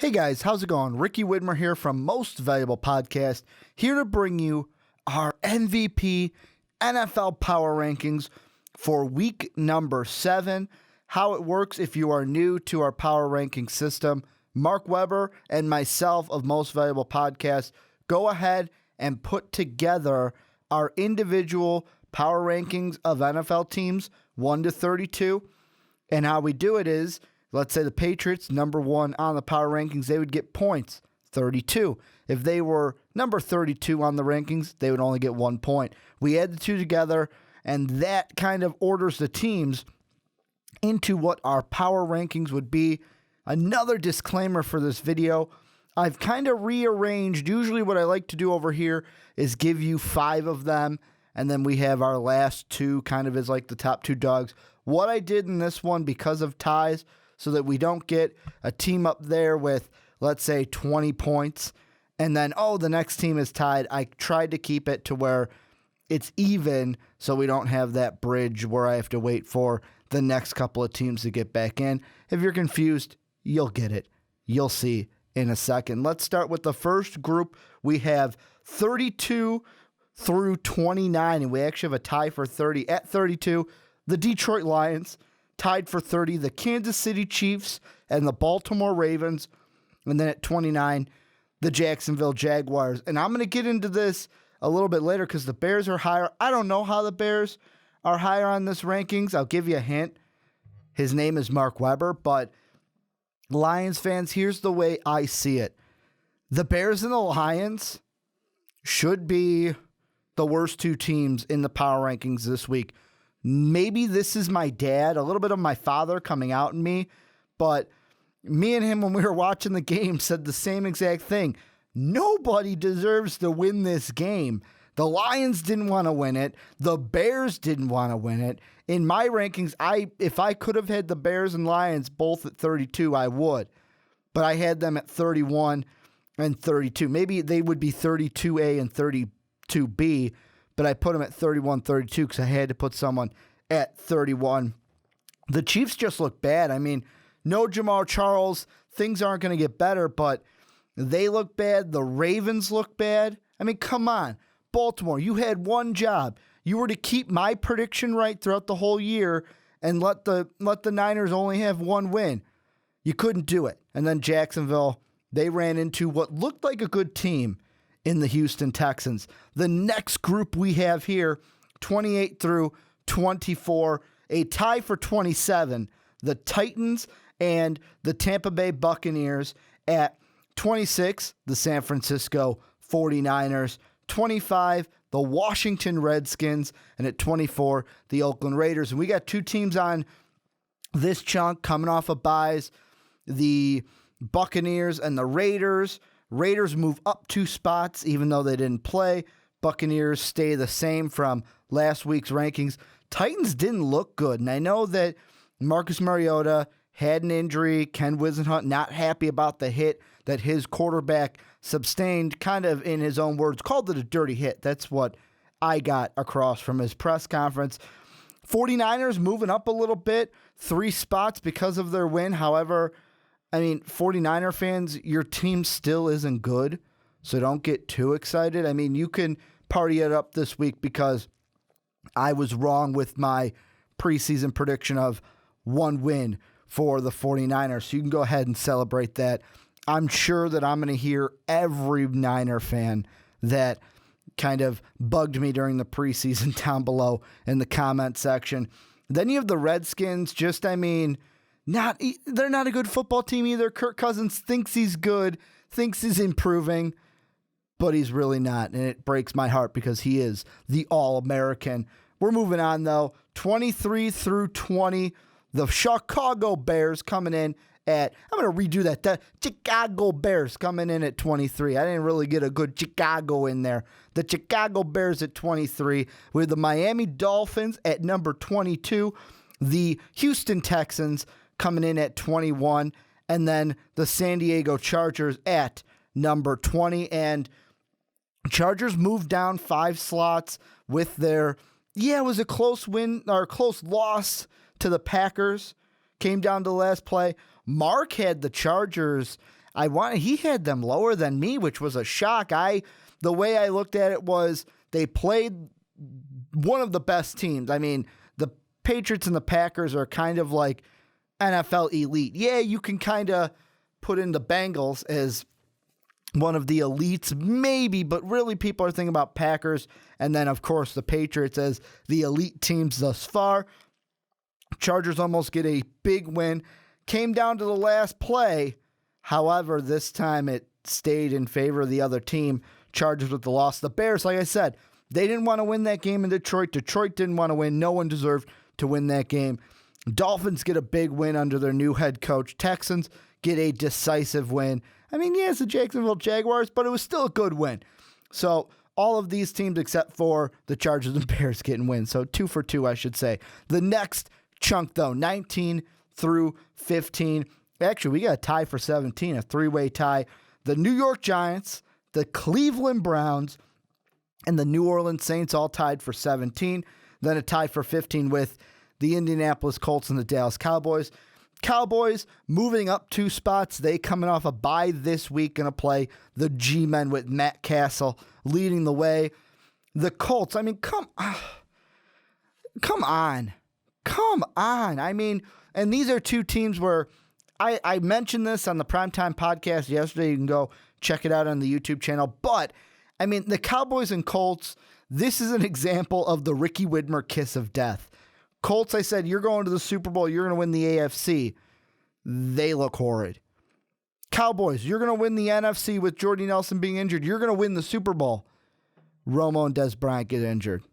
Hey guys, how's it going? Ricky Widmer here from Most Valuable Podcast, here to bring you our MVP NFL Power Rankings for week number 7. How it works if you are new to our power ranking system. Mark Weber and myself of Most Valuable Podcast go ahead and put together our individual power rankings of NFL teams, 1 to 32. And how we do it is, let's say the Patriots, number 1 on the power rankings, they would get points, 32. If they were number 32 on the rankings, they would only get 1 point. We add the two together, and that kind of orders the teams into what our power rankings would be. Another disclaimer for this video, I've kind of rearranged. Usually what I like to do over here is give you 5 of them, and then we have our last 2 kind of as like the top 2 dogs. What I did in this one, because of ties, so that we don't get a team up there with, let's say, 20 points, and then, the next team is tied. I tried to keep it to where it's even, so we don't have that bridge where I have to wait for the next couple of teams to get back in. If you're confused, you'll get it. You'll see in a second. Let's start with the first group. We have 32 through 29, and we actually have a tie for 30. At 32, the Detroit Lions. Tied for 30, the Kansas City Chiefs and the Baltimore Ravens. And then at 29, the Jacksonville Jaguars. And I'm going to get into this a little bit later because the Bears are higher. I don't know how the Bears are higher on this rankings. I'll give you a hint. His name is Mark Weber. But Lions fans, here's the way I see it. The Bears and the Lions should be the worst 2 teams in the power rankings this week. Maybe this is my dad, a little bit of my father coming out in me, but me and him, when we were watching the game, said the same exact thing. Nobody deserves to win this game. The Lions didn't want to win it. The Bears didn't want to win it. In my rankings, if I could have had the Bears and Lions both at 32, I would. But I had them at 31 and 32. Maybe they would be 32A and 32B, but I put them at 31, 32 because I had to put someone at 31. The Chiefs just look bad. I mean, no Jamal Charles. Things aren't going to get better, but they look bad. The Ravens look bad. I mean, come on. Baltimore, you had one job. You were to keep my prediction right throughout the whole year and let the Niners only have 1 win. You couldn't do it. And then Jacksonville, they ran into what looked like a good team in the Houston Texans. The next group we have here, 28 through 24, a tie for 27, the Titans and the Tampa Bay Buccaneers. At 26, the San Francisco 49ers, 25, the Washington Redskins, and at 24, the Oakland Raiders. And we got 2 teams on this chunk coming off of byes, the Buccaneers and the Raiders. Raiders move up 2 spots, even though they didn't play. Buccaneers stay the same from last week's rankings. Titans didn't look good, and I know that Marcus Mariota had an injury. Ken Wisenhunt not happy about the hit that his quarterback sustained, kind of in his own words, called it a dirty hit. That's what I got across from his press conference. 49ers moving up a little bit, 3 spots because of their win. However, 49er fans, your team still isn't good, so don't get too excited. I mean, you can party it up this week because I was wrong with my preseason prediction of 1 win for the 49ers, so you can go ahead and celebrate that. I'm sure that I'm going to hear every Niner fan that kind of bugged me during the preseason down below in the comment section. Then you have the Redskins, they're not a good football team either. Kirk Cousins thinks he's good, thinks he's improving, but he's really not. And it breaks my heart because he is the All-American. We're moving on, though. 23 through 20, the Chicago Bears coming in at, I'm going to redo that. The Chicago Bears coming in at 23. I didn't really get a good Chicago in there. The Chicago Bears at 23, with the Miami Dolphins at number 22, the Houston Texans coming in at 21, and then the San Diego Chargers at number 20. And Chargers moved down 5 slots with their, it was a close win or close loss to the Packers. Came down to the last play. Mark had the Chargers, he had them lower than me, which was a shock. The way I looked at it was they played one of the best teams. I mean, the Patriots and the Packers are kind of like NFL elite. Yeah, you can kind of put in the Bengals as one of the elites, maybe, but really people are thinking about Packers and then, of course, the Patriots as the elite teams thus far. Chargers almost get a big win. Came down to the last play. However, this time it stayed in favor of the other team. Chargers with the loss. The Bears, like I said, they didn't want to win that game in Detroit. Detroit didn't want to win. No one deserved to win that game. Dolphins get a big win under their new head coach. Texans get a decisive win. I mean, yeah, it's the Jacksonville Jaguars, but it was still a good win. So all of these teams except for the Chargers and Bears getting wins. So 2 for 2, I should say. The next chunk, though, 19 through 15. Actually, we got a tie for 17, a three-way tie. The New York Giants, the Cleveland Browns, and the New Orleans Saints all tied for 17. Then a tie for 15 with the Indianapolis Colts and the Dallas Cowboys. Cowboys moving up 2 spots. They coming off a bye this week, going to play the G-Men with Matt Castle leading the way. The Colts, I mean, come on. I mean, and these are 2 teams where I mentioned this on the Primetime podcast yesterday. You can go check it out on the YouTube channel. But, I mean, the Cowboys and Colts, this is an example of the Ricky Widmer kiss of death. Colts, I said, you're going to the Super Bowl. You're going to win the AFC. They look horrid. Cowboys, you're going to win the NFC with Jordy Nelson being injured. You're going to win the Super Bowl. Romo and Des Bryant get injured.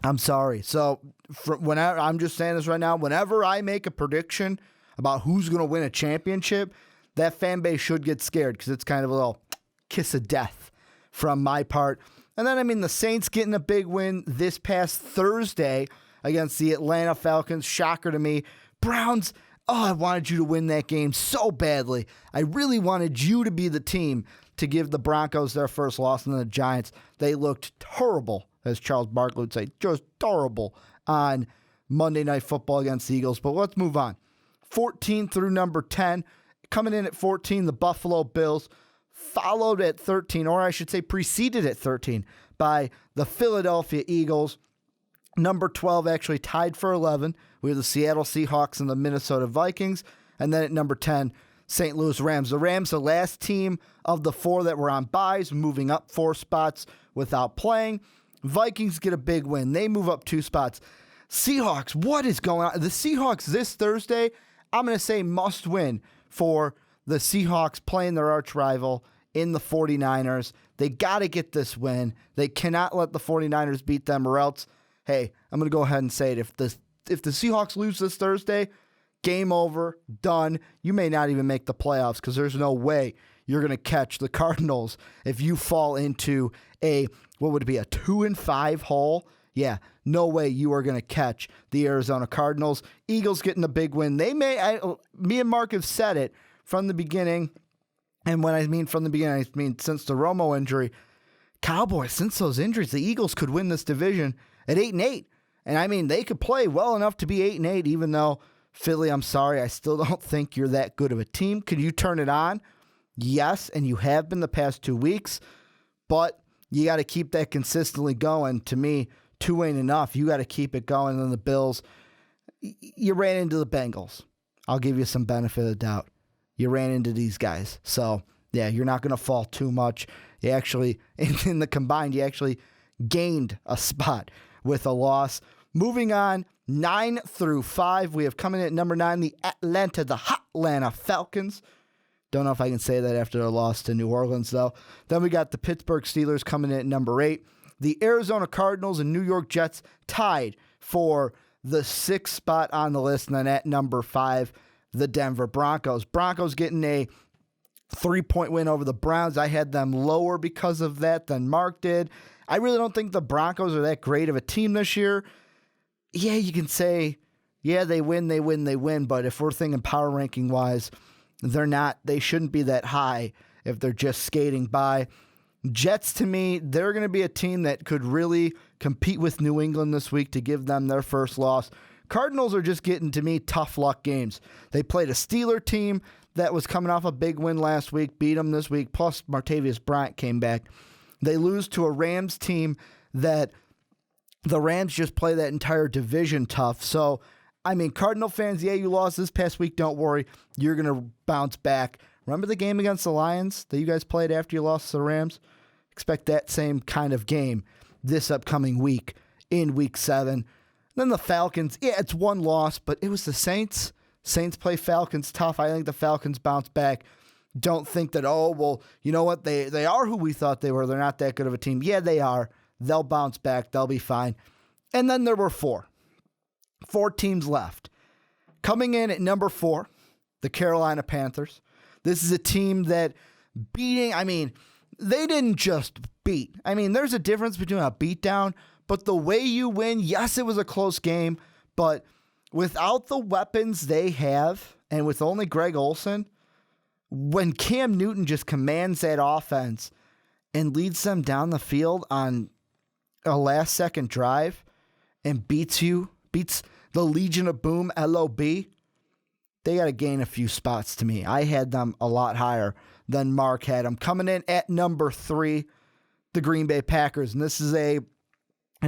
I'm sorry. So whenever I'm just saying this right now, whenever I make a prediction about who's going to win a championship, that fan base should get scared because it's kind of a little kiss of death from my part. And then, I mean, the Saints getting a big win this past Thursday against the Atlanta Falcons. Shocker to me. Browns, I wanted you to win that game so badly. I really wanted you to be the team to give the Broncos their first loss. And then the Giants, they looked terrible, as Charles Barkley would say, just terrible on Monday Night Football against the Eagles. But let's move on. 14 through number 10. Coming in at 14, the Buffalo Bills. Followed at 13, or I should say preceded at 13, by the Philadelphia Eagles. Number 12 actually tied for 11. We have the Seattle Seahawks and the Minnesota Vikings. And then at number 10, St. Louis Rams. The Rams, the last team of the 4 that were on byes, moving up 4 spots without playing. Vikings get a big win. They move up 2 spots. Seahawks, what is going on? The Seahawks this Thursday, I'm going to say must win for the Seahawks playing their arch rival in the 49ers. They got to get this win. They cannot let the 49ers beat them, or else, hey, I'm going to go ahead and say it. If the Seahawks lose this Thursday, game over, done. You may not even make the playoffs because there's no way you're going to catch the Cardinals if you fall into a 2-5 hole. Yeah, no way you are going to catch the Arizona Cardinals. Eagles getting a big win. Me and Mark have said it from the beginning, and when I mean from the beginning, I mean since the Romo injury. Cowboys, since those injuries, the Eagles could win this division at 8-8. And I mean, they could play well enough to be 8-8, even though, Philly, I'm sorry, I still don't think you're that good of a team. Could you turn it on? Yes, and you have been the past 2 weeks, but you got to keep that consistently going. To me, 2 ain't enough. You got to keep it going. And the Bills, you ran into the Bengals. I'll give you some benefit of the doubt. You ran into these guys. So, yeah, you're not going to fall too much. You actually, in the combined, you actually gained a spot with a loss. Moving on, 9 through 5. We have coming in at number 9, the Atlanta Falcons. Don't know if I can say that after a loss to New Orleans, though. Then we got the Pittsburgh Steelers coming in at number 8. The Arizona Cardinals and New York Jets tied for the 6th spot on the list. And then at number 5, the Denver Broncos. Broncos getting a 3-point win over the Browns. I had them lower because of that than Mark did. I really don't think the Broncos are that great of a team this year. Yeah, you can say, yeah, they win. But if we're thinking power ranking wise, they're not. They shouldn't be that high if they're just skating by. Jets, to me, they're going to be a team that could really compete with New England this week to give them their first loss. Cardinals are just getting, to me, tough luck games. They played a Steeler team that was coming off a big win last week, beat them this week, plus Martavius Bryant came back. They lose to a Rams team that the Rams just play that entire division tough. So, I mean, Cardinal fans, yeah, you lost this past week. Don't worry. You're going to bounce back. Remember the game against the Lions that you guys played after you lost to the Rams? Expect that same kind of game this upcoming week in Week 7. Then the Falcons, yeah, it's one loss, but it was the Saints. Saints play Falcons tough. I think the Falcons bounce back. Don't think that, oh, well, you know what? They are who we thought they were. They're not that good of a team. Yeah, they are. They'll bounce back. They'll be fine. And then there were four teams left. Coming in at number 4, the Carolina Panthers. This is a team that they didn't just beat. I mean, there's a difference between a beatdown, but the way you win, yes, it was a close game, but without the weapons they have, and with only Greg Olsen, when Cam Newton just commands that offense and leads them down the field on a last-second drive and beats the Legion of Boom, LOB, they got to gain a few spots to me. I had them a lot higher than Mark had them. Coming in at number 3, the Green Bay Packers. And this is I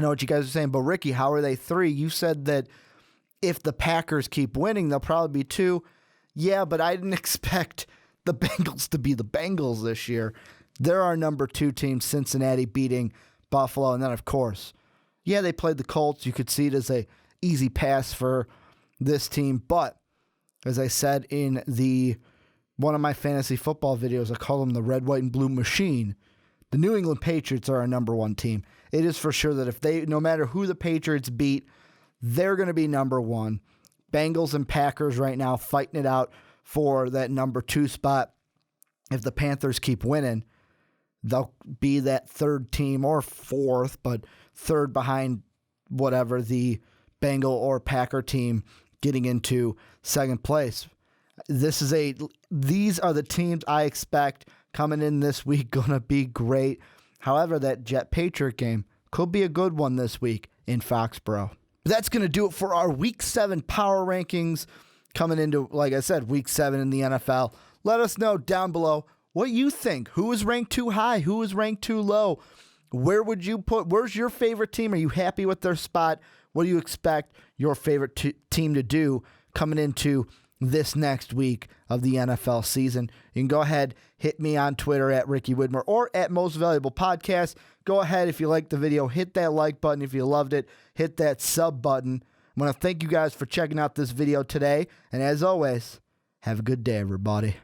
know what you guys are saying, but Ricky, how are they 3? You said that if the Packers keep winning, they'll probably be 2. Yeah, but I didn't expect the Bengals to be the Bengals this year. They're our number 2 team, Cincinnati beating Buffalo. And then, of course, yeah, they played the Colts. You could see it as a easy pass for this team. But as I said in one of my fantasy football videos, I call them the red, white, and blue machine. The New England Patriots are our number 1 team. It is for sure that no matter who the Patriots beat, they're going to be number 1. Bengals and Packers right now fighting it out for that number 2 spot. If the Panthers keep winning, they'll be that 3rd team, or 4th, but 3rd behind whatever the Bengal or Packer team getting into 2nd place. These are the teams I expect coming in this week, going to be great. However, that Jet-Patriot game could be a good one this week in Foxborough. That's going to do it for our Week 7 power rankings coming into, like I said, Week 7 in the NFL. Let us know down below what you think. Who is ranked too high? Who is ranked too low? Where's your favorite team? Are you happy with their spot? What do you expect your favorite team to do coming into this next week of the NFL season? You can go ahead, hit me on Twitter at Ricky Widmer or at Most Valuable Podcast. Go ahead, if you liked the video, hit that like button. If you loved it, hit that sub button. I want to thank you guys for checking out this video today. And as always, have a good day, everybody.